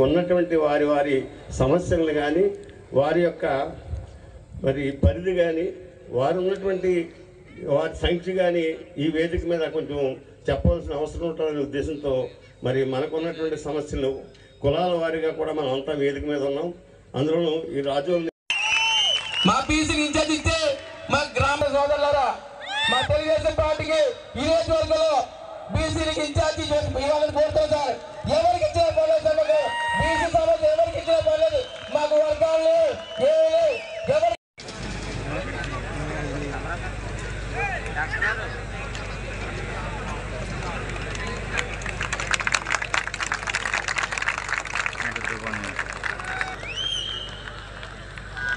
ఉన్నటువంటి వారి వారి సమస్యలను కానీ వారి యొక్క మరి పరిధి కానీ వారు ఉన్నటువంటి వారి సంఖ్య కానీ ఈ వేదిక మీద కొంచెం చెప్పవలసిన అవసరం ఉంటుందనే ఉద్దేశంతో మరి మనకున్నటువంటి సమస్యలు కులాల వారీగా కూడా మనం అంతా వేదిక మీద ఉన్నాం. అందులోనూ ఈ రాజోలు మా బీసీ ఇన్ఛార్జ్ ఇస్తే మా గ్రామ సోదరులారా మా తెలుగుదేశం పార్టీకి ఈ నియోజకవర్గంలో బీసీలకు ఇన్ఛార్జి ఇవ్వాలని కోరుతాం సార్. ఎవరికి ఇచ్చిన పర్లేదు సార్, మాకు బీసీ సమస్య ఎవరికి ఇచ్చిన పర్లేదు, మాకు వర్గాలు ఎవరు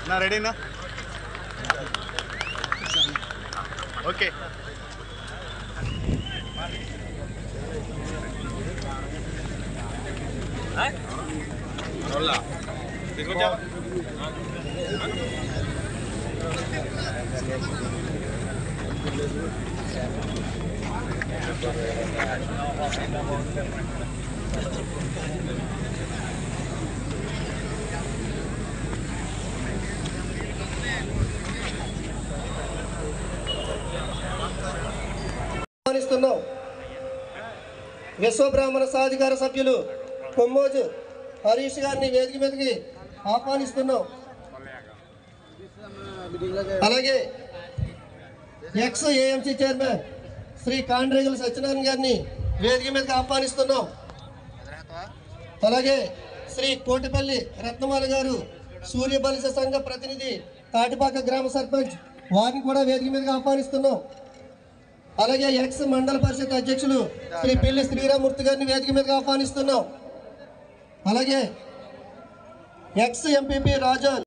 నా రెడీనా? ఓకే. విశ్వబ్రాహ్మణ సాధికార సభ్యులు కొమ్మోజు హరీష్ గారిని వేదిక మీదకి ఆహ్వానిస్తున్నాం. అలాగే ex AMC chairman Shri Kandregula Satyanarayana గారిని వేదిక మీదకి ఆహ్వానిస్తున్నాం. అలాగే శ్రీ కోటిపల్లి రత్నమాల గారు సూర్యబలిస సంఘ ప్రతినిధి తాటిపాక గ్రామ సర్పంచ్, వారిని కూడా వేదిక మీదకి ఆహ్వానిస్తున్నాం. అలాగే ఎక్స్ మండల పరిషత్ అధ్యక్షులు శ్రీ పిల్లి శ్రీరామూర్తి గారిని వేదిక మీదకి ఆహ్వానిస్తున్నాం. అలాగే ఎక్స్ ఎంపీపీ రాజా